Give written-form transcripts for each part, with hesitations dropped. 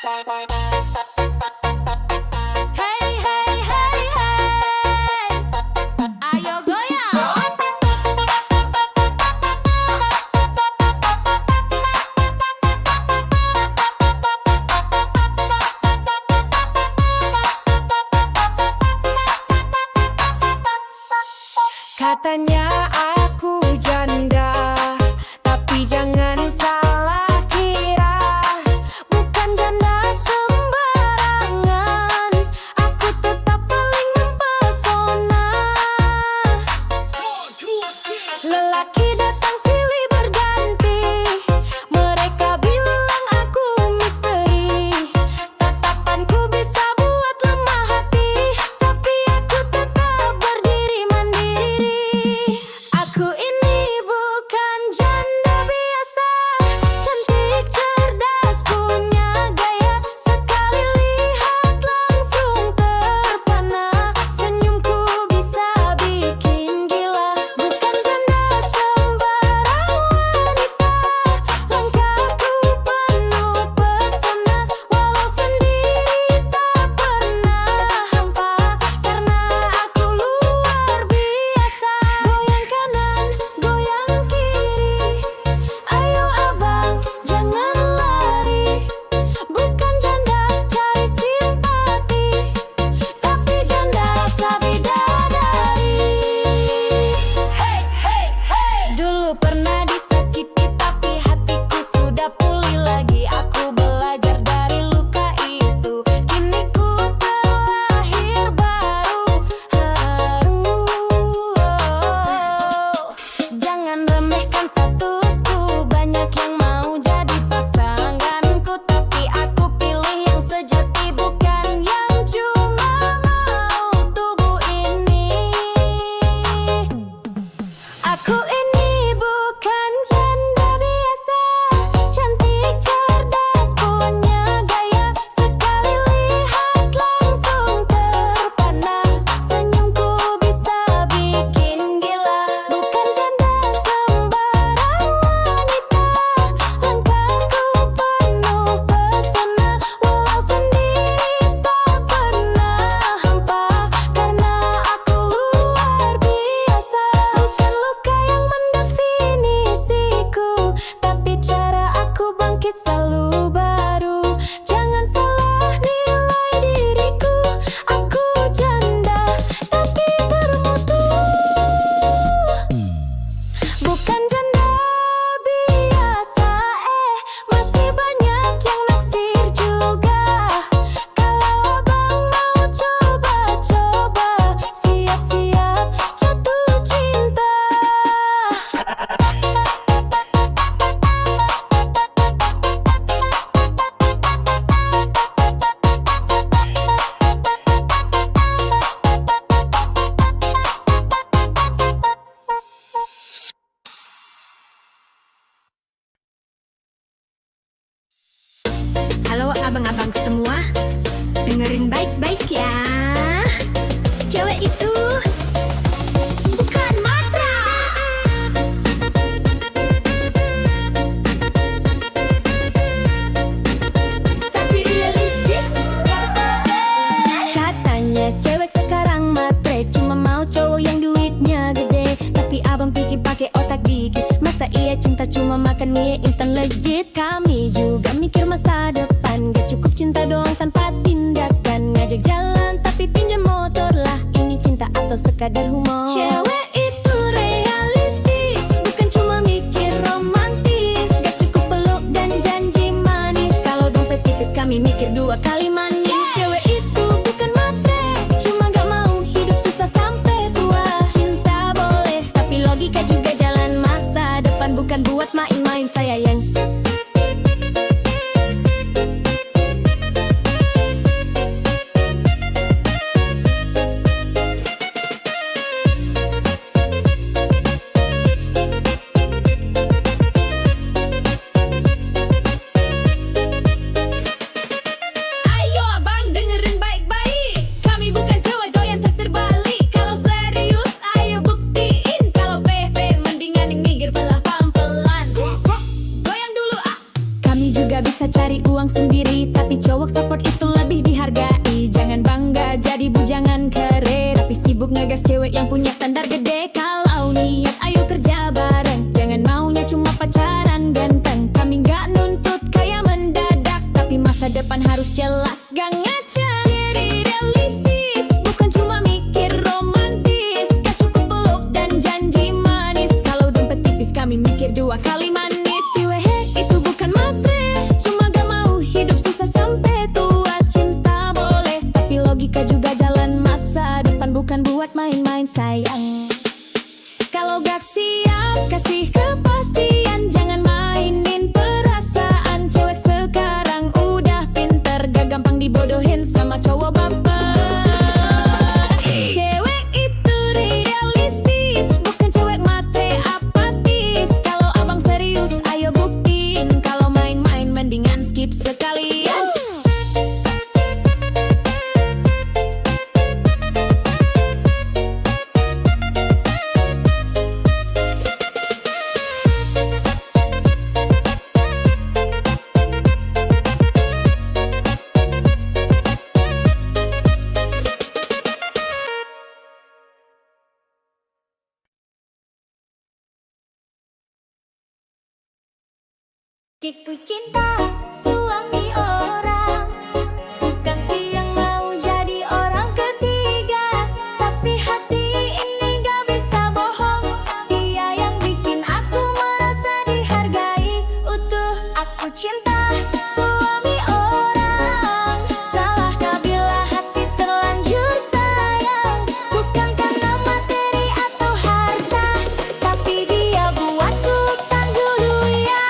Hey, hey, hey, hey. Ayo goyang. Katanya aku janda, tapi jangan salah kira. Bukan janda sembarangan, aku tetap paling mempesona. Lelaki datang silih berganti, mereka bilang aku misteri. Tatapanku bisa buat lemah hati, tapi aku tetap berdiri mandiri. Aku ini bukan janda biasa, cantik, cerdas, punya gaya. Sekali lihat langsung terpana, senyumku bisa bikin gila. Bukan janda sembarang wanita, langkahku penuh pesona. Walau sendiri tak pernah hampa, karena aku luar biasa. Goyang kanan, goyang kiri, ayo abang jangan lari. Bukan janda cari simpati, tapi janda rasa bidadari. Hey, hey, hey. Dulu pernah disakiti, tapi hatiku sudah pulih lagi. Aku belajar dari luka itu, kini ku terlahir baru. Jangan remehkan statusku, banyak yang mau jadi pasanganku, tapi aku pilih yang sejati, bukan yang cuma mau tubuh ini. Aku ini bukan janda biasa, cantik, cerdas, punya gaya. Sekali lihat langsung terpana, senyumku bisa bikin gila. Bukan janda sembarang wanita, langkahku penuh pesona. Walau sendiri tak pernah hampa, karena aku luar biasa. Bukan luka yang mendefinisiku, tapi cara aku bangkit selalu baru. Jangan salah nilai diriku, aku janda tapi bermutu. Bukan janda biasa, masih banyak yang naksir juga. Kalau abang mau coba-coba, siap-siap jatuh cinta. Halo abang-abang semua, dengerin baik-baik ya. Cewek itu bukan matra, tapi realistis. Katanya cewek sekarang matre, cuma mau cowok yang duitnya gede. Tapi abang pikir pakai otak dikit, masa iya cinta cuma makan mie instan legit? Kami juga mikir masa depan, gak cukup cinta doang tanpa tindakan. Ngajak jalan tapi pinjam motor lah, ini cinta atau sekadar humor? Cewek itu realistis, bukan cuma mikir romantis. Gak cukup peluk dan janji manis, kalau dompet tipis kami mikir dua kali manis. Cewek itu bukan matre, cuma gak mau hidup susah sampai tua. Cinta boleh, tapi logika juga jalan. Masa depan bukan buat main-main sayang. Ayo uang sendiri, tapi cowok support itu lebih dihargai. Jangan bangga jadi bujangan kere, tapi sibuk ngegas cewek yang punya standar gede. Kalau niat ayo kerja bareng, jangan maunya cuma pacaran ganteng. Kami gak nuntut kaya mendadak, tapi masa depan harus jelas gak ngaca. Jadi realistis, bukan cuma mikir romantis. Gak cukup peluk dan janji manis, kalau dompet tipis kami mikir dua kali manis. Wehe, itu bukan matre, cuma gak mau hidup susah sampai tua. Cinta boleh, tapi logika juga jalan. Masa depan bukan buat main-main sayang. Kalau gak siap, kasih kepastian, jangan mainin perasaan. Cewek sekarang udah pinter, gak gampang dibodohin sama cowok baper. Cewek itu realistis, bukan cewek matre apatis. Kalau abang serius, ayo buktiin. Kalau main-main mendingan skip sekalian. Tipu cinta suami orang, bukan yang mau jadi orang ketiga. Tapi hati ini gak bisa bohong, dia yang bikin aku merasa dihargai. Utuh aku cinta suami orang. Salahkah bila hati terlanjur sayang, bukan karena materi atau harta, tapi dia buatku kan dulu ya.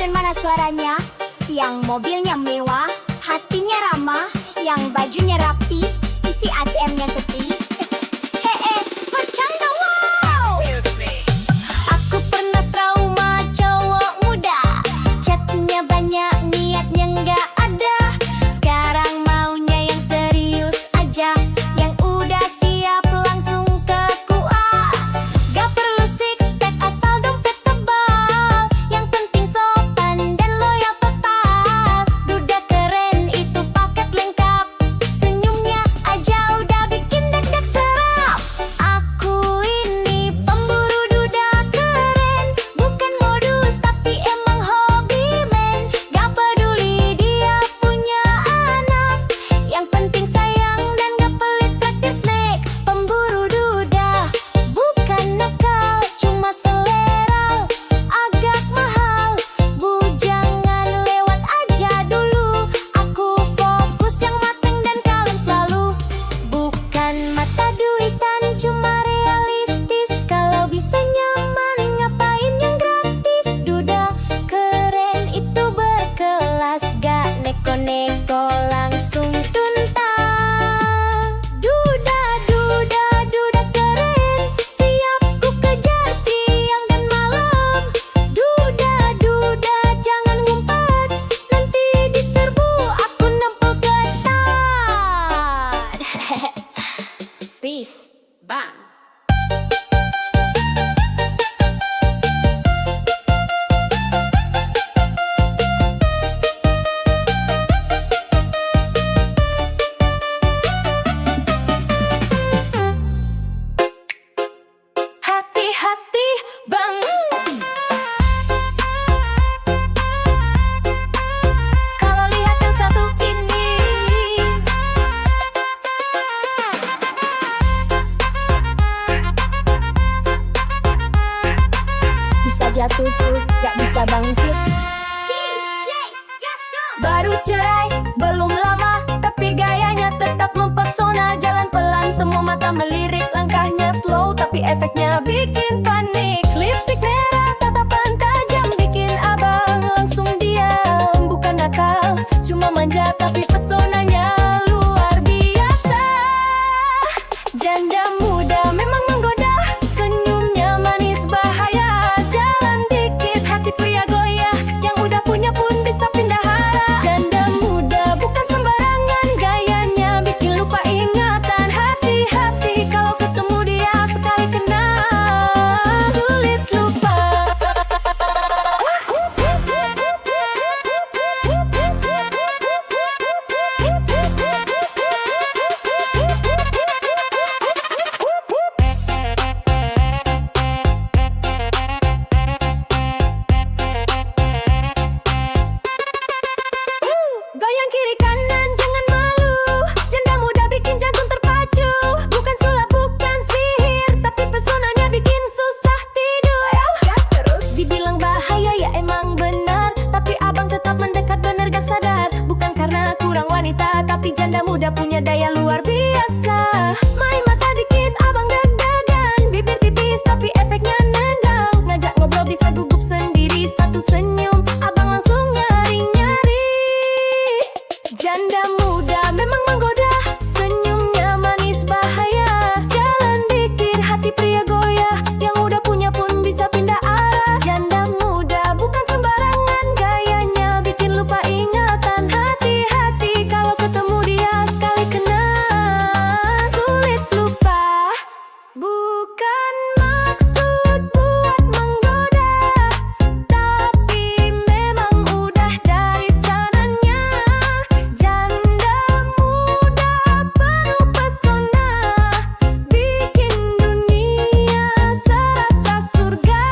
Keren mana suaranya? Yang mobilnya mewah, hatinya ramah, yang bajunya rapi, isi ATM-nya sepi. Bercanda wow! Aku pernah trauma cowok muda, chatnya banyak, niatnya nggak ada. Sekarang maunya yang serius aja, yang udah siap langsung ke KUA. Gak perlu six pack asal dompet tebal, yang penting sopan dan loyal total. Duda keren itu paket lengkap, senyumnya aja udah bikin deg-deg serap. Aku ini pemburu duda keren, bukan modus tapi emang hobi men. Gak peduli dia punya anak, yang penting sayang dan gak pelit praktis snack. Pemburu duda bukan nakal, cuma selera agak mahal. Bu jangan lewat aja dulu, aku fokus yang mateng dan kalem selalu. Bukan mata duitan, cuma realistis. Kalau bisa nyaman, ngapain yang gratis? Duda keren itu berkelas, gak neko-neko langsung tuntas. Duda, duda, duda keren, siap ku kejar siang dan malam. Duda, duda jangan ngumpet, nanti diserbu aku nempel ketat. Peace, bang. Hati-hati bang, kalau lihat yang satu ini. Bisa jatuh tuh, gak bisa bangkit. DJ, gas go! Baru cerai, belum lama, tapi gayanya tetap mempesona. Jalan pelan, semua mata melirik, langkahnya slow, tapi efeknya bikin panik. Lipstick merah, tatapan tajam, bikin abang langsung diam. Bukan nakal, cuma manja, tapi pesonanya luar biasa. Janda muda memang menggoda, senyumnya manis bahaya. Jalan dikit, hati pria goyah, yang udah punya pun bisa pindah arah. Janda muda bukan sembarangan, gayanya bikin lupa ingatan. Hati-hati kalau ketemu dia, sekali kena sulit lupa. Goyang kiri kanan jangan malu, janda muda bikin jantung terpacu. Bukan sulap bukan sihir, tapi pesonanya bikin susah tidur. Gas terus. Dibilang bahaya ya emang benar, tapi abang tetap mendekat bener gak sadar. Bukan karena kurang wanita, tapi janda muda punya daya luar biasa. Main mata dikit abang deg-degan, bibir tipis tapi efeknya nendang. Ngajak ngobrol bisa gugup sendiri, satu senyum abang langsung nyari-nyari. Janda muda memang menggoda, senyumnya manis bahaya. Jalan dikit, hati pria goyah, yang udah punya pun bisa pindah arah. Janda muda bukan sembarangan, gayanya bikin lupa ingatan. Hati-hati kalau ketemu dia, sekali kena sulit lupa. Bukan maksud buat menggoda, tapi memang udah dari sananya. Janda muda penuh pesona, bikin dunia serasa surga.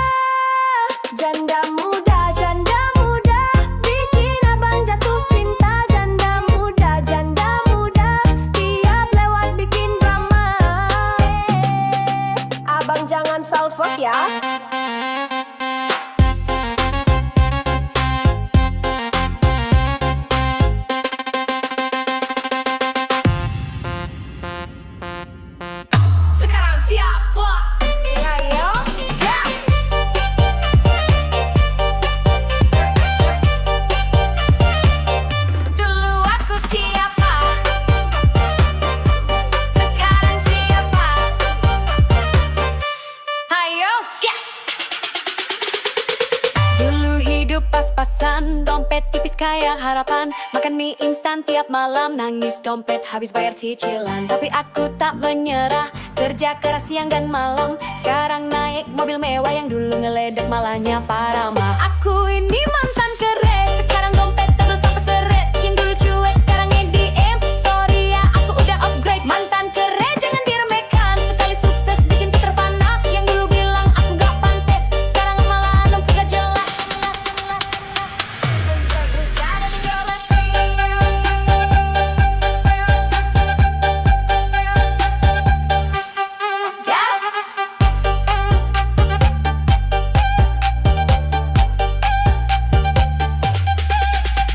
Janda muda, bikin abang jatuh cinta. Janda muda, tiap lewat bikin drama. Abang jangan salfok ya. Sekarang siap bos. Ayo, gas. pas-pasan, dompet tipis kayak harapan. Makan mie instan tiap malam, nangis dompet habis bayar cicilan. Tapi aku tak menyerah, kerja keras siang dan malam. Sekarang naik mobil mewah, yang dulu ngeledek malahnya parama. Aku ini mantan keren, sekarang dompet terus sampai seret. Yang dulu cuek sekarang EDM, sorry ya aku udah upgrade. Mantan keren jangan diremehkan, sekali sukses bikin terpana. Yang dulu bilang aku gak pantes, sekarang malah dompet gak jelas.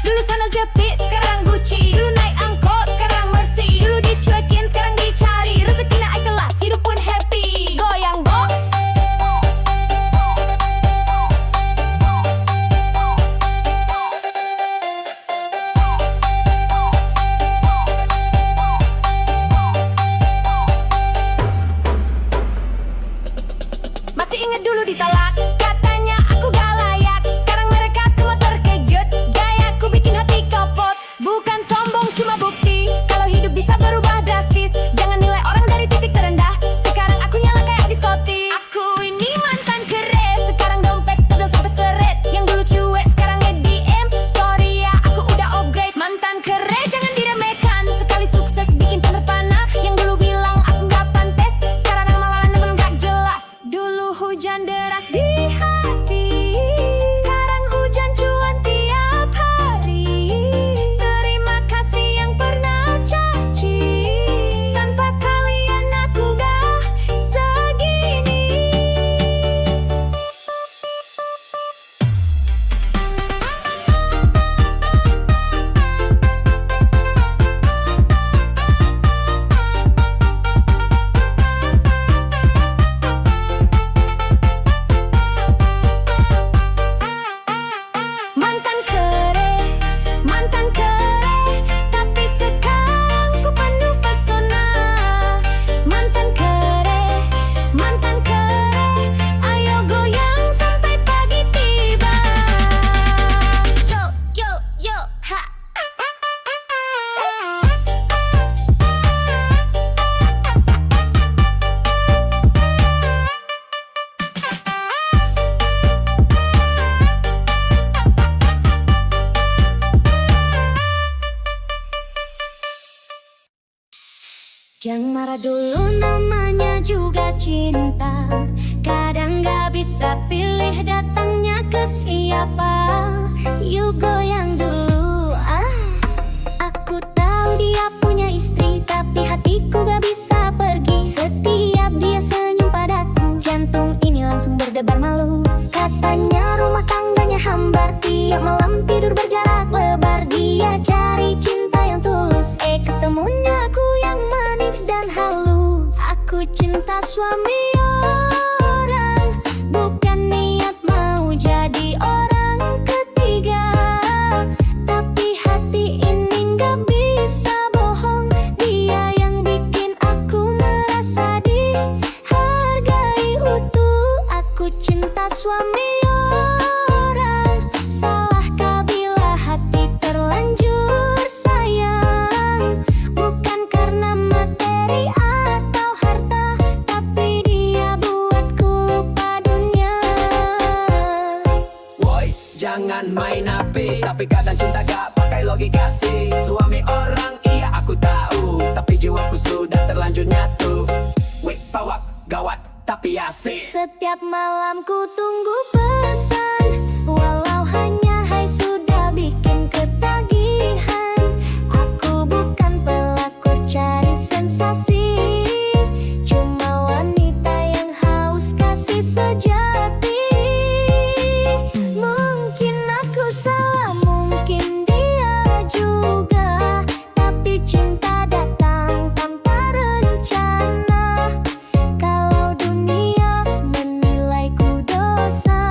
Dulu sandal jepit, sekarang Gucci. Dulu naik angkot, sekarang Mercy. Dulu dicuekin, sekarang dicari. Rezeki naik kelas, hidup pun happy. Goyang bos. Masih ingat dulu ditolak, katanya aku gak layak. Sekarang mereka semua terkejut, gayaku bikin hati kapot. Bukan sombong cuma bukti, kalau hidup bisa berubah drastis. Jangan nilai orang dari titik terendah, sekarang aku nyala kayak diskotik. Aku ini mantan keren, sekarang dompet tebel sampai seret. Yang dulu cuek sekarang EDM, sorry ya aku udah upgrade. Mantan keren jangan diremehkan, sekali sukses bikin terpana. Yang dulu bilang aku gak pantes, sekarang malah nemen gak jelas. Dulu hujan deras di hati, sekarang hujan cuan tiap hari. Terima kasih yang pernah caci, tanpa kalian aku gak segini. Mantan kere, tapi sekarang ku penuh pesona. Mantan kere, ayo goyang sampai pagi tiba. Yo, yo, yo, ha. Jangan marah dulu, namanya juga cinta. Kadang gak bisa pilih datangnya ke siapa. You goyang dulu, Aku tahu dia punya istri, tapi hatiku gak bisa pergi. Setiap dia senyum padaku, jantung ini langsung berdebar malu. Katanya rumah tangganya hambar, tiap malam tidur berjarak lebar. Dia cari cinta yang tulus, ketemunya aku yang manis dan halus. Aku cinta suami orang, bukan niat mau jadi orang ketiga. Tapi hati ini gak bisa bohong, dia yang bikin aku merasa dihargai utuh. Aku cinta suami orang, salahkah bila hati terlanjur sayang? Bukan karena materi atau harta, tapi dia buatku lupa dunia. Woi, jangan main api, tapi kadang cinta gak pakai logika sih. Suami orang, iya aku tahu, tapi jiwaku sudah terlanjur nyatu. Wait, pawak, gawat, tapi asik. Setiap malam ku tunggu pesan, walau hanya hai sudah bikin ketagihan. Aku bukan pelaku cari sensasi, cuma wanita yang haus kasih sejati. Mungkin aku salah, mungkin dia juga, tapi cinta datang tanpa rencana. Kalau dunia menilaiku dosa,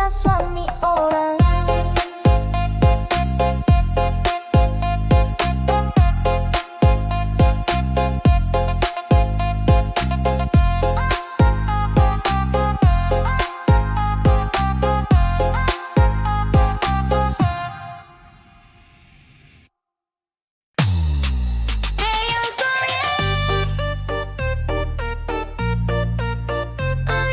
janda suami orang. Ayo goyang, oh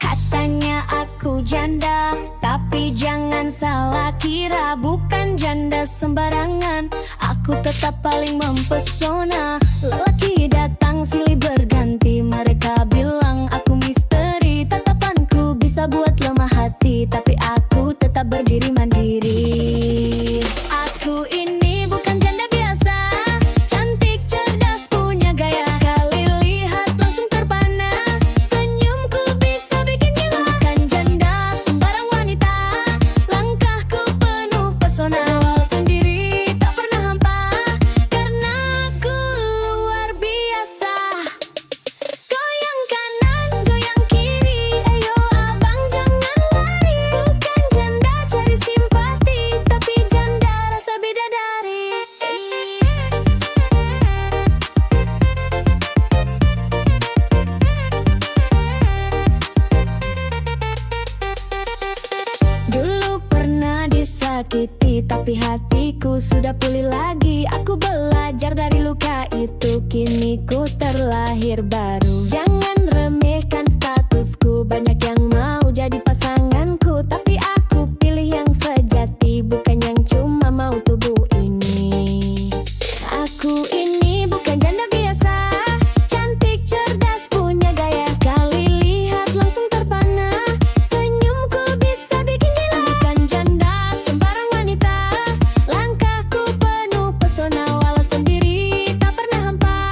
katanya aku janda, tapi jangan salah kira, bukan janda sembarangan. Aku tetap paling mempesona. Lelaki datang silih berganti, mereka bilang aku misteri. Tatapanku bisa buat lemah hati, tapi aku tetap berdiri mandiri. Aku ini bukan janda biasa, cantik, cerdas, punya gaya. Sekali lihat langsung terpana, senyumku bisa bikin gila. Bukan janda sembarang wanita, langkahku penuh pesona. Awal sendiri tak pernah hampa, karena aku luar biasa. Goyang kanan, goyang kiri, ayo abang jangan lari. Bukan janda cari simpati, tapi janda rasa bidadari. Dulu pernah disakiti, tapi hatiku sudah pulih lagi. Aku belajar dari luka itu, kini ku terlahir baru. Jangan remehkan statusku, banyak yang mau jadi pasanganku, tapi aku pilih yang sejati, bukan yang cuma mau tubuh ini. Aku ini bukan janda biasa, cantik, cerdas, punya gaya. Sekali lihat langsung terpana, senyumku bisa bikin gila. Bukan janda sembarang wanita, langkahku penuh pesona. Walau sendiri tak pernah hampa,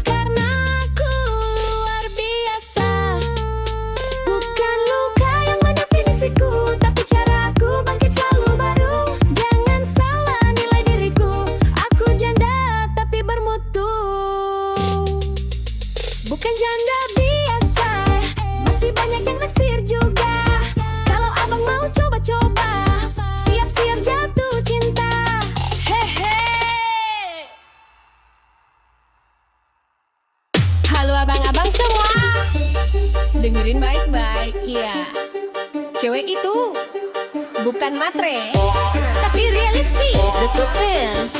karena aku luar biasa. Bukan luka yang mendefinisiku, tapi caraku bangkit selalu baru. Jangan salah nilai diriku, aku janda tapi bermutu. Bukan janda biasa, masih banyak yang naksir juga. Kalau abang mau coba-coba, siap-siap jatuh cinta. Hehe. Halo abang-abang semua, dengerin baik-baik ya. Cewek itu bukan matre, tapi realistis. Betul kan?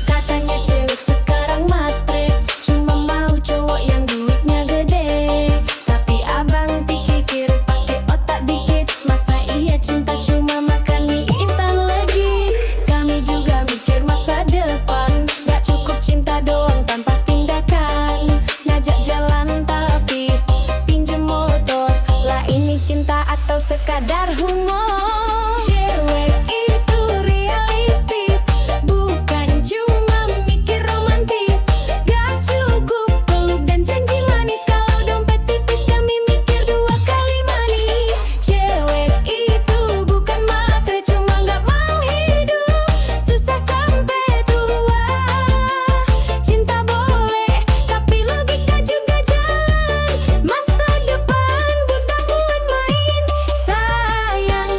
Katanya cewek sekarang matre, cuma mau cowok yang duitnya gede. Tapi abang pikir pakai otak dikit, masa iya cinta cuma makan mie instan lagi. Kami juga mikir masa depan, gak cukup cinta doang tanpa tindakan. Ngajak jalan tapi pinjem motor, lah ini cinta atau sekadar humor? Cewek itu realistis, bukan cuma mikir romantis. Gak cukup peluk dan janji manis, kalau dompet tipis kami mikir dua kali manis. Cewek itu bukan matre, cuma gak mau hidup susah sampai tua. Cinta boleh, tapi logika juga jalan. Masa depan buta buat main sayang.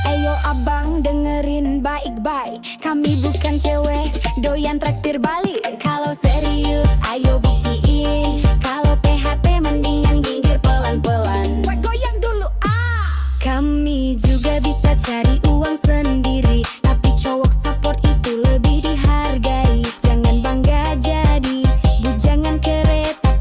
Ayo abang dengerin baik-baik, kami bukan cewek doyan traktir balik. Kalau serius ayo buktiin, kalau PHP mendingan ginggir pelan-pelan. Goyang dulu Kami juga bisa cari uang sendiri, tapi cowok support itu lebih dihargai. Jangan bangga jadi bujangan kereta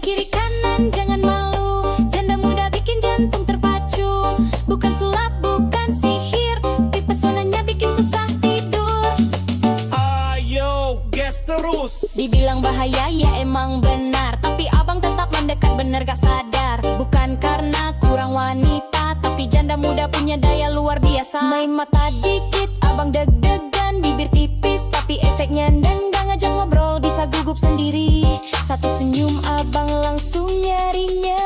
kiri kanan jangan malu, janda muda bikin jantung terpacu. Bukan sulap, bukan sihir, tapi pesonanya bikin susah tidur. Ayo, gas terus. Dibilang bahaya ya emang benar, tapi abang tetap mendekat bener gak sadar. Bukan karena kurang wanita, tapi janda muda punya daya luar biasa. Main mata dikit, abang deg-degan, bibir tipis, tapi efeknya nendang. Ngajak ngobrol bisa gugup sendiri. Satu senyum abang langsung nyari-nyari.